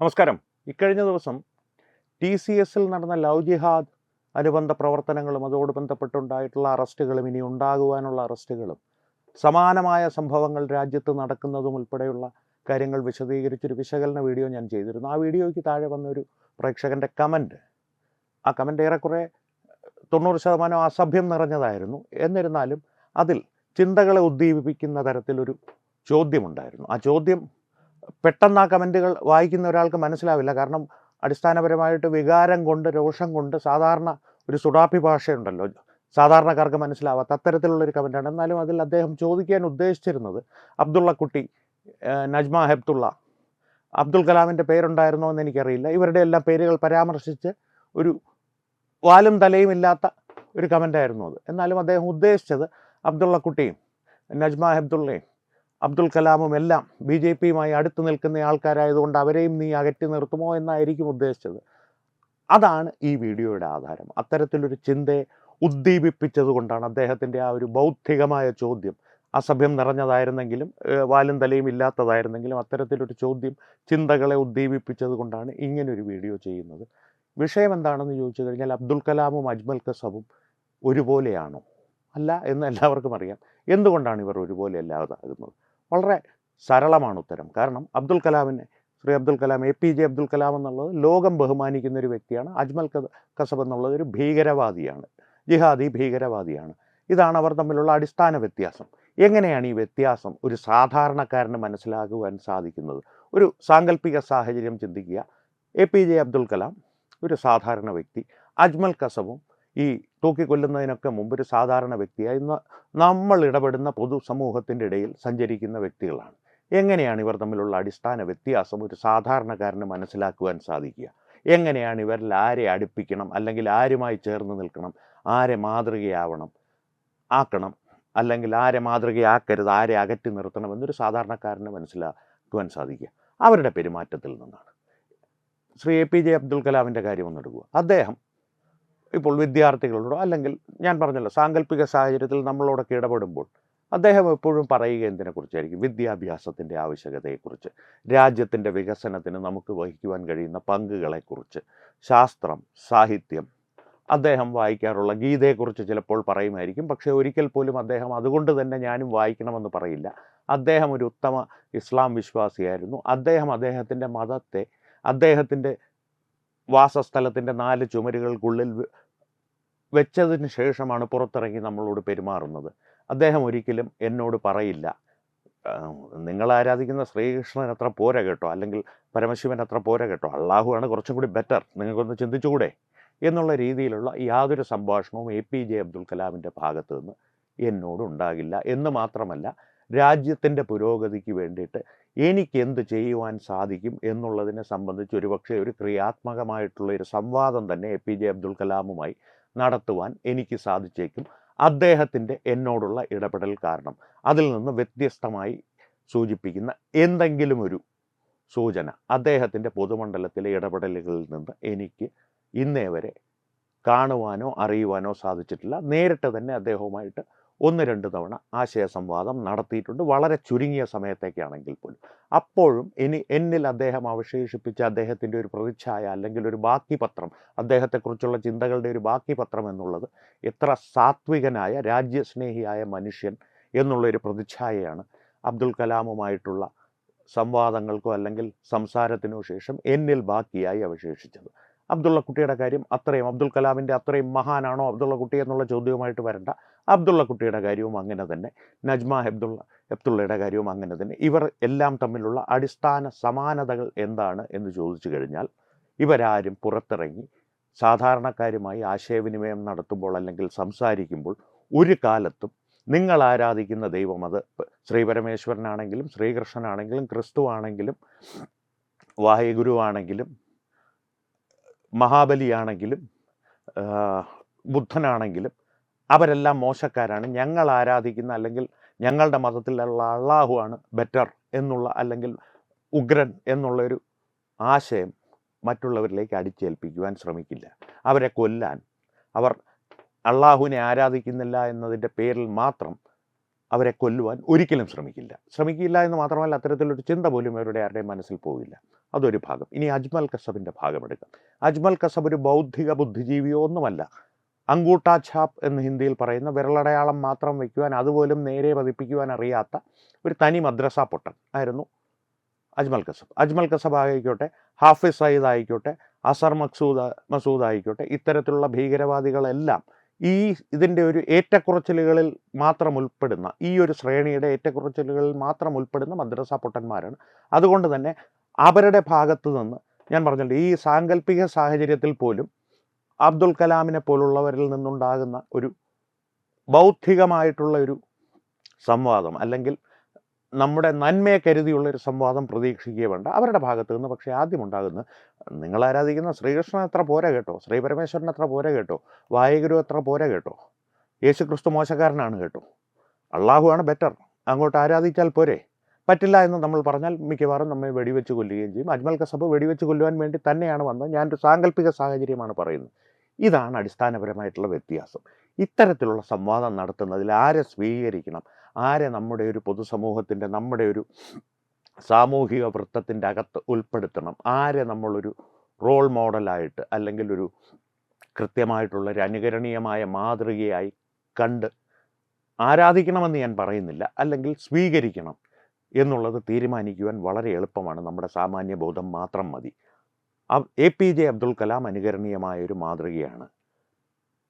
നമസ്കാരം. ഇക്കഴിഞ്ഞ ദിവസം TCSൽ നടന്ന ലവ് ജിഹാദ് അനുബന്ധ പ്രവർത്തനങ്ങളും അതോട് ബന്ധപ്പെട്ടുണ്ടായിട്ടുള്ള അറസ്റ്റുകളും ഇനി ഉണ്ടാകുവാനുള്ള അറസ്റ്റുകളും സമാനമായ സംഭവങ്ങൾ രാജ്യത്ത് നടക്കുന്നതും ഉൾപ്പെടെയുള്ള കാര്യങ്ങൾ വിശദീകരിച്ചൊരു വിശകലന വീഡിയോ ഞാൻ ചെയ്തിരുന്നു. ആ വീഡിയോയ്ക്ക് താഴെ വന്നൊരു പ്രേക്ഷകൻ്റെ കമൻറ്റ്, ആ കമൻറ്റ് ഏറെക്കുറെ 90% അസഭ്യം നിറഞ്ഞതായിരുന്നു. എന്നിരുന്നാലും അതിൽ ചിന്തകളെ ഉദ്ദീപിപ്പിക്കുന്ന തരത്തിലൊരു ചോദ്യമുണ്ടായിരുന്നു. ആ ചോദ്യം പെട്ടെന്ന് ആ കമൻറ്റുകൾ വായിക്കുന്ന ഒരാൾക്ക് മനസ്സിലാവില്ല. കാരണം അടിസ്ഥാനപരമായിട്ട് വികാരം കൊണ്ട്, രോഷം കൊണ്ട്, സാധാരണ ഒരു സുഡാപ്പി ഭാഷയുണ്ടല്ലോ, സാധാരണക്കാർക്ക് മനസ്സിലാവാത്ത അത്തരത്തിലുള്ളൊരു കമൻറ്റാണ്. എന്നാലും അതിൽ അദ്ദേഹം ചോദിക്കാൻ ഉദ്ദേശിച്ചിരുന്നത് അബ്ദുള്ളക്കുട്ടി, നജ്മ ഹെപ്തുള്ള, അബ്ദുൽ കലാമിൻ്റെ പേരുണ്ടായിരുന്നോ എന്ന് എനിക്കറിയില്ല, ഇവരുടെ എല്ലാം പേരുകൾ പരാമർശിച്ച് ഒരു വാലും തലയും ഇല്ലാത്ത ഒരു കമൻറ്റായിരുന്നു അത്. എന്നാലും അദ്ദേഹം ഉദ്ദേശിച്ചത് അബ്ദുള്ളക്കുട്ടിയും നജ്മ ഹെപ്തുള്ളയും അബ്ദുൽ കലാമും എല്ലാം BJPയുമായി അടുത്ത് നിൽക്കുന്ന ആൾക്കാരായതുകൊണ്ട് അവരെയും നീ അകറ്റി നിർത്തുമോ എന്നായിരിക്കും ഉദ്ദേശിച്ചത്. അതാണ് ഈ വീഡിയോയുടെ ആധാരം. അത്തരത്തിലൊരു ചിന്തയെ ഉദ്ദീപിപ്പിച്ചത് കൊണ്ടാണ് അദ്ദേഹത്തിൻ്റെ ആ ഒരു ബൗദ്ധികമായ ചോദ്യം, അസഭ്യം നിറഞ്ഞതായിരുന്നെങ്കിലും വാലും തലയും ഇല്ലാത്തതായിരുന്നെങ്കിലും അത്തരത്തിലൊരു ചോദ്യം ചിന്തകളെ ഉദ്ദീപിപ്പിച്ചത് കൊണ്ടാണ് ഇങ്ങനൊരു വീഡിയോ ചെയ്യുന്നത്. വിഷയം എന്താണെന്ന് ചോദിച്ചു കഴിഞ്ഞാൽ, അബ്ദുൽ കലാമും അജ്മൽ കസബും ഒരുപോലെയാണോ? അല്ല എന്ന് എല്ലാവർക്കും അറിയാം. എന്തുകൊണ്ടാണ് ഇവർ ഒരുപോലെ അല്ലാതാകുന്നത്? വളരെ സരളമാണ് ഉത്തരം. കാരണം അബ്ദുൽ കലാമിനെ, ശ്രീ അബ്ദുൽ കലാം, APJ അബ്ദുൽ കലാം എന്നുള്ളത് ലോകം ബഹുമാനിക്കുന്ന ഒരു വ്യക്തിയാണ്. അജ്മൽ കസബ് എന്നുള്ളത് ഒരു ഭീകരവാദിയാണ്, ജിഹാദി ഭീകരവാദിയാണ്. ഇതാണ് അവർ തമ്മിലുള്ള അടിസ്ഥാന വ്യത്യാസം. എങ്ങനെയാണ് ഈ വ്യത്യാസം ഒരു സാധാരണക്കാരന് മനസ്സിലാക്കുവാൻ സാധിക്കുന്നത്? ഒരു സാങ്കല്പിക സാഹചര്യം ചിന്തിക്കുക. APJ അബ്ദുൽ കലാം ഒരു സാധാരണ വ്യക്തി, അജ്മൽ കസബും ഈ തൂക്കിക്കൊല്ലുന്നതിനൊക്കെ മുമ്പ് ഒരു സാധാരണ വ്യക്തിയായി നമ്മൾ ഇടപെടുന്ന പൊതുസമൂഹത്തിൻ്റെ ഇടയിൽ സഞ്ചരിക്കുന്ന വ്യക്തികളാണ്. എങ്ങനെയാണ് ഇവർ തമ്മിലുള്ള അടിസ്ഥാന വ്യത്യാസം ഒരു സാധാരണക്കാരന് മനസ്സിലാക്കുവാൻ സാധിക്കുക? എങ്ങനെയാണ് ഇവരിൽ ആരെ അടുപ്പിക്കണം, അല്ലെങ്കിൽ ആരുമായി ചേർന്ന് നിൽക്കണം, ആരെ ആക്കണം, അല്ലെങ്കിൽ ആരെ മാതൃകയാക്കരുത്, ആരെ അകറ്റി നിർത്തണം എന്നൊരു സാധാരണക്കാരന് മനസ്സിലാക്കുവാൻ സാധിക്കുക? അവരുടെ പെരുമാറ്റത്തിൽ നിന്നാണ്. ശ്രീ APJ അബ്ദുൽ കലാമിൻ്റെ കാര്യം ഒന്നെടുക്കുക. അദ്ദേഹം ഇപ്പോൾ വിദ്യാർത്ഥികളോടോ, അല്ലെങ്കിൽ ഞാൻ പറഞ്ഞല്ലോ സാങ്കല്പിക സാഹചര്യത്തിൽ നമ്മളോടൊക്കെ ഇടപെടുമ്പോൾ അദ്ദേഹം എപ്പോഴും പറയുക എന്തിനെക്കുറിച്ചായിരിക്കും? വിദ്യാഭ്യാസത്തിൻ്റെ ആവശ്യകതയെക്കുറിച്ച്, രാജ്യത്തിൻ്റെ വികസനത്തിന് നമുക്ക് വഹിക്കുവാൻ കഴിയുന്ന പങ്കുകളെക്കുറിച്ച്, ശാസ്ത്രം, സാഹിത്യം, അദ്ദേഹം വായിക്കാറുള്ള ഗീതയെക്കുറിച്ച് ചിലപ്പോൾ പറയുമായിരിക്കും. പക്ഷേ ഒരിക്കൽ പോലും അദ്ദേഹം അതുകൊണ്ട് തന്നെ ഞാനും വായിക്കണമെന്ന് പറയില്ല. അദ്ദേഹം ഒരു ഉത്തമ ഇസ്ലാം വിശ്വാസിയായിരുന്നു. അദ്ദേഹം അദ്ദേഹത്തിൻ്റെ മതത്തെ അദ്ദേഹത്തിൻ്റെ വാസസ്ഥലത്തിൻ്റെ 4 ചുമരുകൾക്കുള്ളിൽ വെച്ചതിന് ശേഷമാണ് പുറത്തിറങ്ങി നമ്മളോട് പെരുമാറുന്നത്. അദ്ദേഹം ഒരിക്കലും എന്നോട് പറയില്ല, നിങ്ങൾ ആരാധിക്കുന്ന ശ്രീകൃഷ്ണൻ അത്ര പോര കേട്ടോ, അല്ലെങ്കിൽ പരമശിവൻ അത്ര പോര കേട്ടോ, അള്ളാഹുവാണ് കുറച്ചും കൂടി ബെറ്റർ, നിങ്ങൾക്കൊന്ന് ചിന്തിച്ചുകൂടെ എന്നുള്ള രീതിയിലുള്ള യാതൊരു സംഭാഷണവും APJ അബ്ദുൽ കലാമിൻ്റെ ഭാഗത്ത് നിന്ന് എന്നോടുണ്ടാകില്ല. എന്ന് മാത്രമല്ല, രാജ്യത്തിൻ്റെ പുരോഗതിക്ക് വേണ്ടിയിട്ട് എനിക്ക് എന്ത് ചെയ്യുവാൻ സാധിക്കും എന്നുള്ളതിനെ സംബന്ധിച്ച് ഒരുപക്ഷെ ഒരു ക്രിയാത്മകമായിട്ടുള്ള ഒരു സംവാദം തന്നെ APJ അബ്ദുൽ കലാമുമായി നടത്തുവാൻ എനിക്ക് സാധിച്ചേക്കും. അദ്ദേഹത്തിൻ്റെ എന്നോടുള്ള ഇടപെടൽ കാരണം അതിൽ നിന്ന് വ്യത്യസ്തമായി സൂചിപ്പിക്കുന്ന എന്തെങ്കിലും ഒരു സൂചന അദ്ദേഹത്തിൻ്റെ പൊതുമണ്ഡലത്തിലെ ഇടപെടലുകളിൽ നിന്ന് എനിക്ക് ഇന്നേ വരെ കാണുവാനോ അറിയുവാനോ സാധിച്ചിട്ടില്ല. നേരിട്ട് തന്നെ അദ്ദേഹവുമായിട്ട് 1-2 തവണ ആശയ സംവാദം നടത്തിയിട്ടുണ്ട്, വളരെ ചുരുങ്ങിയ സമയത്തേക്കാണെങ്കിൽ പോലും. അപ്പോഴും എന്നിൽ അദ്ദേഹം അവശേഷിപ്പിച്ച അദ്ദേഹത്തിൻ്റെ ഒരു പ്രതിച്ഛായ, അല്ലെങ്കിൽ ഒരു ബാക്കി പത്രം, അദ്ദേഹത്തെക്കുറിച്ചുള്ള ചിന്തകളുടെ ഒരു ബാക്കി പത്രം എന്നുള്ളത് എത്ര സാത്വികനായ രാജ്യസ്നേഹിയായ മനുഷ്യൻ എന്നുള്ളൊരു പ്രതിച്ഛായയാണ് അബ്ദുൽ കലാമുമായിട്ടുള്ള സംവാദങ്ങൾക്കോ അല്ലെങ്കിൽ സംസാരത്തിനോ ശേഷം എന്നിൽ ബാക്കിയായി അവശേഷിച്ചത്. അബ്ദുള്ളക്കുട്ടിയുടെ കാര്യം അത്രയും, അബ്ദുൽ കലാമിൻ്റെ അത്രയും മഹാനാണോ അബ്ദുള്ളക്കുട്ടി എന്നുള്ള ചോദ്യവുമായിട്ട് വരണ്ട. അബ്ദുള്ളക്കുട്ടിയുടെ കാര്യവും അങ്ങനെ തന്നെ, നജ്മ ഹെപ്തുള്ളയുടെ കാര്യവും അങ്ങനെ തന്നെ. ഇവർ എല്ലാം തമ്മിലുള്ള അടിസ്ഥാന സമാനതകൾ എന്താണ് എന്ന് ചോദിച്ചു കഴിഞ്ഞാൽ, ഇവരാരും പുറത്തിറങ്ങി സാധാരണക്കാരുമായി ആശയവിനിമയം നടത്തുമ്പോൾ അല്ലെങ്കിൽ സംസാരിക്കുമ്പോൾ ഒരു കാലത്തും നിങ്ങൾ ആരാധിക്കുന്ന ദൈവം, അത് ശ്രീപരമേശ്വരനാണെങ്കിലും ശ്രീകൃഷ്ണനാണെങ്കിലും ക്രിസ്തുവാണെങ്കിലും വാഹുഗുരുവാണെങ്കിലും മഹാബലിയാണെങ്കിലും ബുദ്ധനാണെങ്കിലും അവരെല്ലാം മോശക്കാരാണ്, ഞങ്ങൾ ആരാധിക്കുന്ന അല്ലെങ്കിൽ ഞങ്ങളുടെ മതത്തിലുള്ള അള്ളാഹുവാണ് ബെറ്റർ എന്നുള്ള, അല്ലെങ്കിൽ ഉഗ്രൻ എന്നുള്ളൊരു ആശയം മറ്റുള്ളവരിലേക്ക് അടിച്ചേൽപ്പിക്കുവാൻ ശ്രമിക്കില്ല. അവരെ കൊല്ലാൻ, അവർ അള്ളാഹുവിനെ ആരാധിക്കുന്നില്ല എന്നതിൻ്റെ പേരിൽ മാത്രം അവരെ കൊല്ലുവാൻ ഒരിക്കലും ശ്രമിക്കില്ല എന്ന് മാത്രമല്ല, അത്തരത്തിലൊരു ചിന്ത പോലും അവരുടെ ആരുടെയും മനസ്സിൽ പോവില്ല. അതൊരു ഭാഗം. ഇനി അജ്മൽ കസബിൻ്റെ ഭാഗമെടുക്കാം. അജ്മൽ കസബ് ഒരു ബൗദ്ധിക ബുദ്ധിജീവിയോ ഒന്നുമല്ല. അങ്കൂട്ടാ ഛാപ്പ് എന്ന് ഹിന്ദിയിൽ പറയുന്ന വിരലടയാളം മാത്രം വയ്ക്കുവാൻ, അതുപോലും നേരെ പതിപ്പിക്കുവാൻ അറിയാത്ത ഒരു തനി മദ്രസ പൊട്ടൻ ആയിരുന്നു അജ്മൽ കസബ്. അജ്മൽ കസബ് ആയിക്കോട്ടെ, ഹാഫിസ് സയ്യിദ് ആയിക്കോട്ടെ, അസർ മസൂദ് ആയിക്കോട്ടെ, ഇത്തരത്തിലുള്ള ഭീകരവാദികളെല്ലാം ഇതിൻ്റെ ഒരു ഏറ്റക്കുറച്ചിലുകളിൽ മാത്രം ഉൾപ്പെടുന്ന, ഈ ഒരു ശ്രേണിയുടെ ഏറ്റക്കുറച്ചിലുകളിൽ മാത്രം ഉൾപ്പെടുന്ന മദ്രസ പൊട്ടന്മാരാണ്. അതുകൊണ്ട് തന്നെ അവരുടെ ഭാഗത്ത് നിന്ന് ഞാൻ പറഞ്ഞിട്ടുണ്ട്, ഈ സാങ്കല്പിക സാഹചര്യത്തിൽ പോലും അബ്ദുൽ കലാമിനെ പോലുള്ളവരിൽ നിന്നുണ്ടാകുന്ന ഒരു ബൗദ്ധികമായിട്ടുള്ള ഒരു സംവാദം, അല്ലെങ്കിൽ നമ്മുടെ നന്മയെ കരുതിയുള്ളൊരു സംവാദം പ്രതീക്ഷിക്കുക വേണ്ട അവരുടെ ഭാഗത്ത് നിന്ന്. പക്ഷേ ആദ്യം ഉണ്ടാകുന്നത്, നിങ്ങൾ ആരാധിക്കുന്ന ശ്രീകൃഷ്ണൻ എത്ര പോരാ കേട്ടോ, ശ്രീ പരമേശ്വരൻ എത്ര പോരാ കേട്ടോ, വായുഗുരു എത്ര പോരാ കേട്ടോ, യേശു ക്രിസ്തു മോശക്കാരനാണ് കേട്ടോ, അള്ളാഹു ആണ് ബെറ്റർ, അങ്ങോട്ട് ആരാധിച്ചാൽ പോരെ, പറ്റില്ല എന്ന് നമ്മൾ പറഞ്ഞാൽ മിക്കവാറും നമ്മെ വെടിവെച്ച് കൊല്ലുകയും ചെയ്യും. അജ്മൽ കസബ് വെടിവെച്ച് കൊല്ലുവാൻ വേണ്ടി തന്നെയാണ് വന്നത്. ഞാനൊരു സാങ്കല്പിക സാഹചര്യമാണ് പറയുന്നത്. ഇതാണ് അടിസ്ഥാനപരമായിട്ടുള്ള വ്യത്യാസം. ഇത്തരത്തിലുള്ള സംവാദം നടത്തുന്നതിൽ ആരെ സ്വീകരിക്കണം, ആരെ നമ്മുടെ ഒരു പൊതുസമൂഹത്തിൻ്റെ, നമ്മുടെ ഒരു സാമൂഹിക വൃത്തത്തിൻ്റെ അകത്ത് ഉൾപ്പെടുത്തണം, ആരെ നമ്മളൊരു റോൾ മോഡലായിട്ട് അല്ലെങ്കിൽ ഒരു കൃത്യമായിട്ടുള്ളൊരു അനുകരണീയമായ മാതൃകയായി കണ്ട് ആരാധിക്കണമെന്ന് ഞാൻ പറയുന്നില്ല, അല്ലെങ്കിൽ സ്വീകരിക്കണം എന്നുള്ളത് തീരുമാനിക്കുവാൻ വളരെ എളുപ്പമാണ്. നമ്മുടെ സാമാന്യ ബോധം മാത്രം മതി. APJ അബ്ദുൽ കലാം അനുകരണീയമായൊരു മാതൃകയാണ്.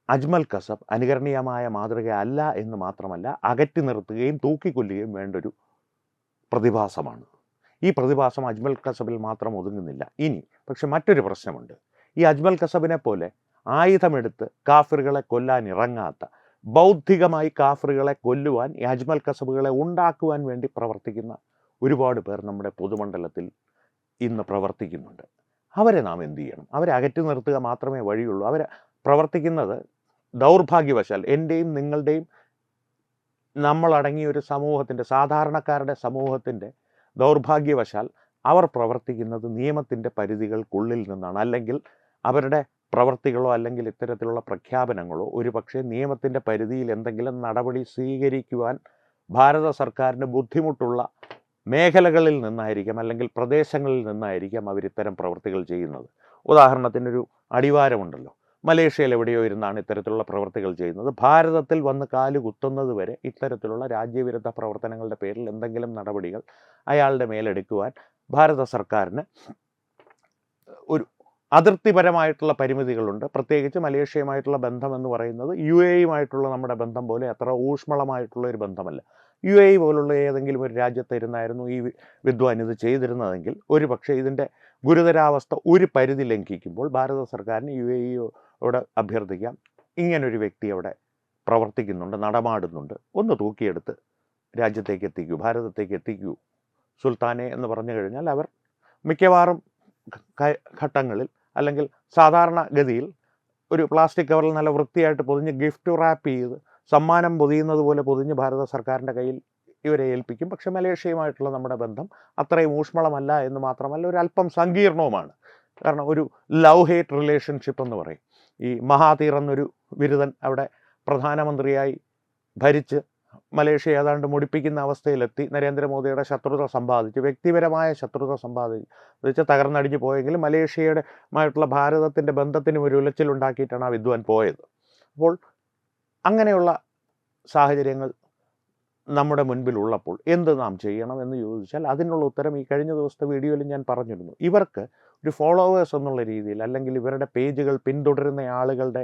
അജ്മൽ കസബ് അനുകരണീയമായ മാതൃക അല്ല എന്ന് മാത്രമല്ല, അകറ്റി നിർത്തുകയും തൂക്കിക്കൊല്ലുകയും വേണ്ടൊരു പ്രതിഭാസമാണ്. ഈ പ്രതിഭാസം അജ്മൽ കസബിൽ മാത്രം ഒതുങ്ങുന്നില്ല. ഇനി പക്ഷെ മറ്റൊരു പ്രശ്നമുണ്ട്. ഈ അജ്മൽ കസബിനെ പോലെ ആയുധമെടുത്ത് കാഫിറുകളെ കൊല്ലാൻ ഇറങ്ങാത്ത, ബൗദ്ധികമായി കാഫിറുകളെ കൊല്ലുവാൻ ഈ അജ്മൽ കസബുകളെ ഉണ്ടാക്കുവാൻ വേണ്ടി പ്രവർത്തിക്കുന്ന ഒരുപാട് പേർ നമ്മുടെ പൊതുമണ്ഡലത്തിൽ ഇന്ന് പ്രവർത്തിക്കുന്നുണ്ട്. അവരെ നാം എന്തു ചെയ്യണം? അവരെ അകറ്റി നിർത്തുക മാത്രമേ വഴിയുള്ളൂ. അവർ പ്രവർത്തിക്കുന്നത് ദൗർഭാഗ്യവശാൽ, എൻ്റെയും നിങ്ങളുടെയും നമ്മളടങ്ങിയ ഒരു സമൂഹത്തിൻ്റെ, സാധാരണക്കാരുടെ സമൂഹത്തിൻ്റെ ദൗർഭാഗ്യവശാൽ അവർ പ്രവർത്തിക്കുന്നത് നിയമത്തിൻ്റെ പരിധികൾക്കുള്ളിൽ നിന്നാണ്. അല്ലെങ്കിൽ അവരുടെ പ്രവർത്തികളോ അല്ലെങ്കിൽ ഇത്തരത്തിലുള്ള പ്രഖ്യാപനങ്ങളോ ഒരുപക്ഷെ നിയമത്തിൻ്റെ പരിധിയിൽ എന്തെങ്കിലും നടപടി സ്വീകരിക്കുവാൻ ഭാരത സർക്കാരിന് ബുദ്ധിമുട്ടുള്ള മേഖലകളിൽ നിന്നായിരിക്കാം, അല്ലെങ്കിൽ പ്രദേശങ്ങളിൽ നിന്നായിരിക്കാം അവരിത്തരം പ്രവൃത്തികൾ ചെയ്യുന്നത്. ഉദാഹരണത്തിനൊരു അടിവാരമുണ്ടല്ലോ, മലേഷ്യയിൽ എവിടെയോ ഇരുന്നാണ് ഇത്തരത്തിലുള്ള പ്രവൃത്തികൾ ചെയ്യുന്നത്. ഭാരതത്തിൽ വന്ന് കാലുകുത്തുന്നത് വരെ ഇത്തരത്തിലുള്ള രാജ്യവിരുദ്ധ പ്രവർത്തനങ്ങളുടെ പേരിൽ എന്തെങ്കിലും നടപടികൾ അയാളുടെ മേലെടുക്കുവാൻ ഭാരത സർക്കാരിന് ഒരു അതിർത്തിപരമായിട്ടുള്ള പരിമിതികളുണ്ട്. പ്രത്യേകിച്ച് മലേഷ്യയുമായിട്ടുള്ള ബന്ധം എന്ന് പറയുന്നത് UAE-യുമായിട്ടുള്ള നമ്മുടെ ബന്ധം പോലെ അത്ര ഊഷ്മളമായിട്ടുള്ള ഒരു ബന്ധമല്ല. UAE പോലുള്ള ഏതെങ്കിലും ഒരു രാജ്യത്തിരുന്നായിരുന്നു ഈ വിദ്വാൻ ഇത് ചെയ്തിരുന്നതെങ്കിൽ ഒരു പക്ഷേ ഇതിൻ്റെ ഗുരുതരാവസ്ഥ ഒരു പരിധി ലംഘിക്കുമ്പോൾ ഭാരത സർക്കാരിന് UAE-യോട് അഭ്യർത്ഥിക്കാം, ഇങ്ങനൊരു വ്യക്തി അവിടെ പ്രവർത്തിക്കുന്നുണ്ട്, നടമാടുന്നുണ്ട്, ഒന്ന് തൂക്കിയെടുത്ത് രാജ്യത്തേക്ക് എത്തിക്കൂ, ഭാരതത്തേക്ക് എത്തിക്കൂ സുൽത്താനെ എന്ന് പറഞ്ഞു കഴിഞ്ഞാൽ അവർ മിക്കവാറും ഘട്ടങ്ങളിൽ, അല്ലെങ്കിൽ സാധാരണഗതിയിൽ ഒരു പ്ലാസ്റ്റിക് കവറിൽ നല്ല വൃത്തിയായിട്ട് പൊതിഞ്ഞ് ഗിഫ്റ്റ് റാപ്പ് ചെയ്ത് സമ്മാനം പൊതിയുന്നത് പോലെ പൊതിഞ്ഞ് ഭാരത സർക്കാരിൻ്റെ കയ്യിൽ ഇവരെ ഏൽപ്പിക്കും. പക്ഷെ മലേഷ്യയുമായിട്ടുള്ള നമ്മുടെ ബന്ധം അത്രയും ഊഷ്മളമല്ല എന്ന് മാത്രമല്ല, ഒരു അല്പം സങ്കീർണവുമാണ്. കാരണം ഒരു ലവ് ഹേറ്റ് റിലേഷൻഷിപ്പ് എന്ന് പറയും. ഈ മഹാതീർ എന്നൊരു ബിരുദൻ അവിടെ പ്രധാനമന്ത്രിയായി ഭരിച്ച് മലേഷ്യ ഏതാണ്ട് മുടിപ്പിക്കുന്ന അവസ്ഥയിലെത്തി. നരേന്ദ്രമോദിയുടെ ശത്രുത സമ്പാദിച്ച്, വ്യക്തിപരമായ ശത്രുത സമ്പാദിച്ച് തകർന്നടിഞ്ഞു പോയെങ്കിലും മലേഷ്യയുമായിട്ടുള്ള ഭാരതത്തിൻ്റെ ബന്ധത്തിന് ഒരു ഉലച്ചിലുണ്ടാക്കിയിട്ടാണ് ആ വിദ്വാൻ പോയത്. അപ്പോൾ അങ്ങനെയുള്ള സാഹചര്യങ്ങൾ നമ്മുടെ മുൻപിലുള്ളപ്പോൾ എന്ത് നാം ചെയ്യണം എന്ന് ചോദിച്ചാൽ അതിനുള്ള ഉത്തരം ഈ കഴിഞ്ഞ ദിവസത്തെ വീഡിയോയിൽ ഞാൻ പറഞ്ഞിരുന്നു. ഇവർക്ക് ഒരു ഫോളോവേഴ്സ് എന്നുള്ള രീതിയിൽ, അല്ലെങ്കിൽ ഇവരുടെ പേജുകൾ പിന്തുടരുന്ന ആളുകളുടെ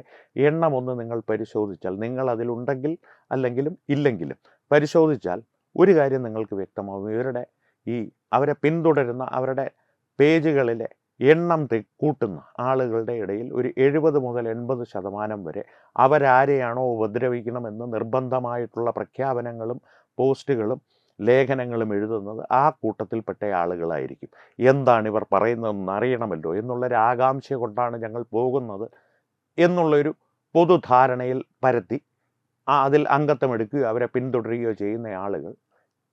എണ്ണം ഒന്ന് നിങ്ങൾ പരിശോധിച്ചാൽ, നിങ്ങൾ അതിലുണ്ടെങ്കിൽ അല്ലെങ്കിലും ഇല്ലെങ്കിലും പരിശോധിച്ചാൽ ഒരു കാര്യം നിങ്ങൾക്ക് വ്യക്തമാകും. ഇവരുടെ അവരെ പിന്തുടരുന്ന, അവരുടെ പേജുകളിലെ എണ്ണം കൂട്ടുന്ന ആളുകളുടെ ഇടയിൽ ഒരു 70 മുതൽ 80% വരെ അവരാരെയാണോ ഉപദ്രവിക്കണമെന്ന് നിർബന്ധമായിട്ടുള്ള പ്രഖ്യാപനങ്ങളും പോസ്റ്റുകളും ലേഖനങ്ങളും എഴുതുന്നത് ആ കൂട്ടത്തിൽപ്പെട്ട ആളുകളായിരിക്കും. എന്താണ് ഇവർ പറയുന്നതെന്ന് അറിയണമല്ലോ എന്നുള്ളൊരു ആകാംക്ഷ കൊണ്ടാണ് ഞങ്ങൾ പോകുന്നത് എന്നുള്ളൊരു പൊതുധാരണയിൽ പരത്തി അതിൽ അംഗത്വമെടുക്കുകയോ അവരെ പിന്തുടരുകയോ ചെയ്യുന്ന ആളുകൾ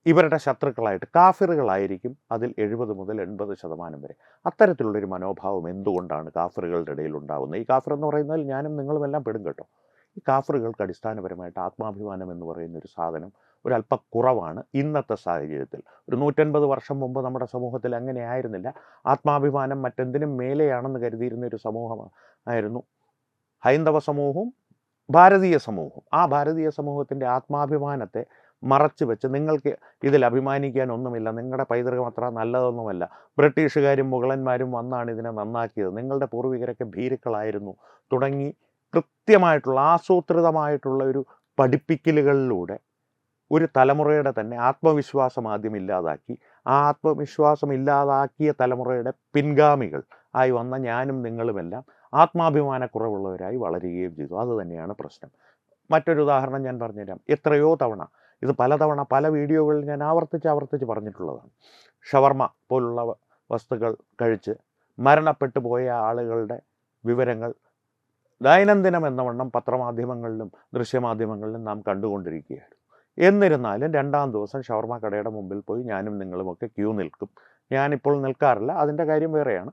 ഇവരുടെ ശത്രുക്കളായിട്ട്, കാഫിറുകളായിരിക്കും അതിൽ 70 മുതൽ 80% വരെ. അത്തരത്തിലുള്ളൊരു മനോഭാവം എന്തുകൊണ്ടാണ് കാഫിറുകളുടെ ഇടയിൽ ഉണ്ടാകുന്നത്? ഈ കാഫിർ എന്ന് പറയുന്നതിൽ ഞാനും നിങ്ങളുമെല്ലാം പെടും കേട്ടോ. ഈ കാഫിറുകൾക്ക് അടിസ്ഥാനപരമായിട്ട് ആത്മാഭിമാനം എന്ന് പറയുന്നൊരു സാധനം ഒരല്പം കുറവാണ് ഇന്നത്തെ സാഹചര്യത്തിൽ. ഒരു 150 വർഷം മുമ്പ് നമ്മുടെ സമൂഹത്തിൽ അങ്ങനെ ആയിരുന്നില്ല. ആത്മാഭിമാനം മറ്റെന്തിനും മേലെയാണെന്ന് കരുതിയിരുന്ന ഒരു സമൂഹമായിരുന്നു ഹൈന്ദവ സമൂഹവും ഭാരതീയ സമൂഹവും. ആ ഭാരതീയ സമൂഹത്തിൻ്റെ ആത്മാഭിമാനത്തെ മറച്ചു വെച്ച് നിങ്ങൾക്ക് ഇതിൽ അഭിമാനിക്കാനൊന്നുമില്ല, നിങ്ങളുടെ പൈതൃകം അത്ര നല്ലതൊന്നുമല്ല, ബ്രിട്ടീഷുകാരും മുഗളന്മാരും വന്നാണ് ഇതിനെ നന്നാക്കിയത്, നിങ്ങളുടെ പൂർവികരൊക്കെ ഭീരുക്കളായിരുന്നു തുടങ്ങി കൃത്യമായിട്ടുള്ള ആസൂത്രിതമായിട്ടുള്ള ഒരു പഠിപ്പിക്കലുകളിലൂടെ ഒരു തലമുറയുടെ തന്നെ ആത്മവിശ്വാസം ആദ്യം ഇല്ലാതാക്കി, ആ ആത്മവിശ്വാസം ഇല്ലാതാക്കിയ തലമുറയുടെ പിൻഗാമികൾ ആയി വന്ന ഞാനും നിങ്ങളുമെല്ലാം ആത്മാഭിമാനക്കുറവുള്ളവരായി വളരുകയും ചെയ്തു. അതുതന്നെയാണ് പ്രശ്നം. മറ്റൊരു ഉദാഹരണം ഞാൻ പറഞ്ഞുതരാം. എത്രയോ തവണ ഇത് പലതവണ പല വീഡിയോകളിൽ ഞാൻ ആവർത്തിച്ച് പറഞ്ഞിട്ടുള്ളതാണ്. ഷവർമ പോലുള്ള വസ്തുക്കൾ കഴിച്ച് മരണപ്പെട്ടു പോയ ആളുകളുടെ വിവരങ്ങൾ ദൈനംദിനം എന്നവണ്ണം പത്രമാധ്യമങ്ങളിലും ദൃശ്യമാധ്യമങ്ങളിലും നാം കണ്ടുകൊണ്ടിരിക്കുകയാണ്. എന്നിരുന്നാലും 2-ാം ദിവസം ഷവർമ കടയുടെ മുമ്പിൽ പോയി ഞാനും നിങ്ങളുമൊക്കെ ക്യൂ നിൽക്കും. ഞാനിപ്പോൾ നിൽക്കാറില്ല, അതിൻ്റെ കാര്യം വേറെയാണ്.